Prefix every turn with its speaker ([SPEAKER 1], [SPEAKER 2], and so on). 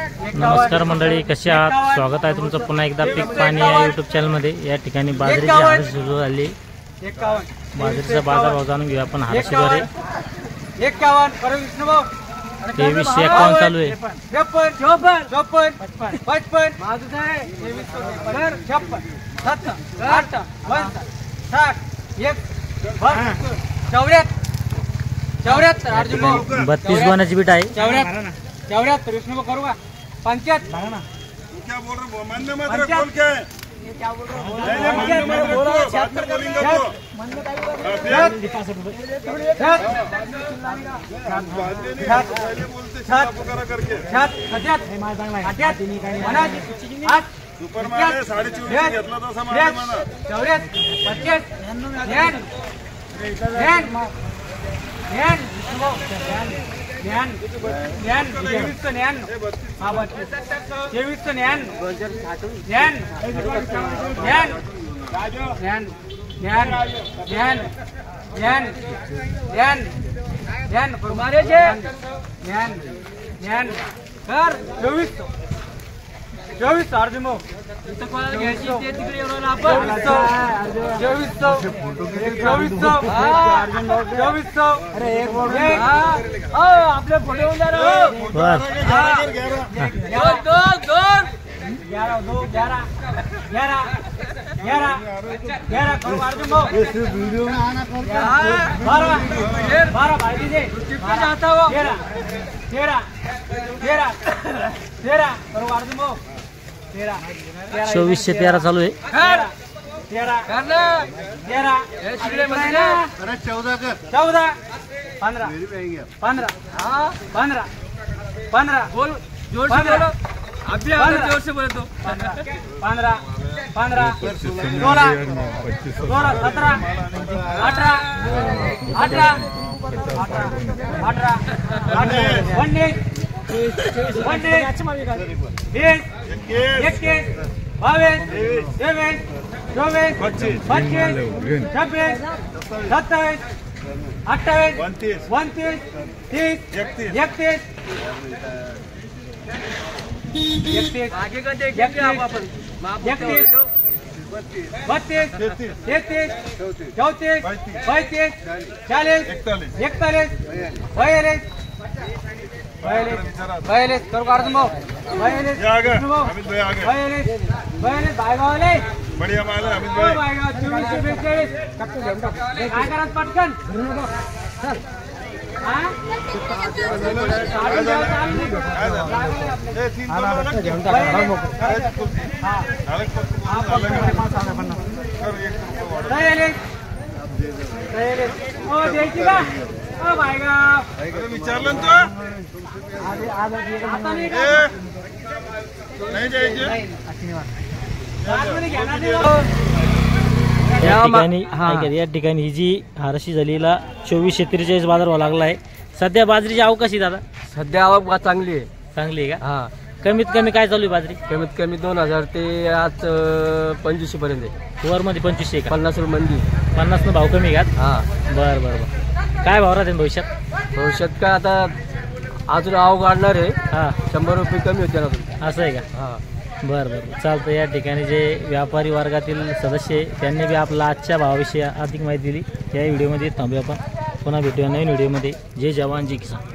[SPEAKER 1] नमस्कार मंडळी, कसे आहात? स्वागत आहे तुमचं पुन्हा एकदा पीक पाणी या यूट्यूब चॅनलमध्ये। या ठिकाणी बाजरीची हारशी सुरू झाली। बाजरीचा बाजारभाव जाणून घेऊया आपण। हारशीद्वारे
[SPEAKER 2] 51 करो विष्णुभाऊ
[SPEAKER 1] 2351 चालू आहे।
[SPEAKER 2] 53 54 55 55 बाजूचा आहे 23 56 57 58 60 74 अर्जुन भाऊ
[SPEAKER 1] 32 गोण्याची बीट आहे।
[SPEAKER 2] 74 विष्णुभाऊ करू का 75
[SPEAKER 3] क्या बोल रहे हो? मान्य मत बोल क्या है? क्या बोल रहे हो?
[SPEAKER 2] चोवीस अर्जुन भाऊ घ्यायची ते तिकडे एवढं आपण 2400 अरे एक आपले फोटो येऊन जा अर्जुन भाऊ वीडियो में आना 12 भाई दीजिए 13 करो अर्जुन भाऊ
[SPEAKER 1] 2413 चालू आहे।
[SPEAKER 2] 13 14 15 बोल जोर से बोलो। अभी जोर से बोले तो 15 16 17 18 बढ़िया माल है अमित भाई। काय करत पटकन
[SPEAKER 3] विचारलं नाही जायचे
[SPEAKER 1] या ठिकाणी ही जी हारशी झालीला 2443 बाजारभाव लागला आहे। सध्या बाजरीची आवक कशी दादा?
[SPEAKER 4] सध्या आवक चांगली आहे।
[SPEAKER 1] चांगली आहे का?
[SPEAKER 4] हा,
[SPEAKER 1] कमीत कमी काय चालू आहे बाजरी?
[SPEAKER 4] कमीत कमी 2000 ते आज 2500 पर्यंत आहे।
[SPEAKER 1] वर मध्ये 2500 का?
[SPEAKER 4] 50 रुपये मंदी।
[SPEAKER 1] 50 न भाव कमी का?
[SPEAKER 4] हा,
[SPEAKER 1] बर बर बर। काय भाव राहते
[SPEAKER 4] भविष्यात का आता अजून आवक वाढणार आहे।
[SPEAKER 1] हा,
[SPEAKER 4] 100 रुपये कमी होते ना।
[SPEAKER 1] असं आहे का?
[SPEAKER 4] हा,
[SPEAKER 1] बरं बरं चालतं। या ठिकाणी जे व्यापारी वर्गातील सदस्य त्यांनी बी आपला आजच्या भावाविषयी अधिक माहिती दिली। या व्हिडिओमध्ये थांबूया आपण, पुन्हा भेटूया नवीन व्हिडिओमध्ये। जय जवान जय किसान।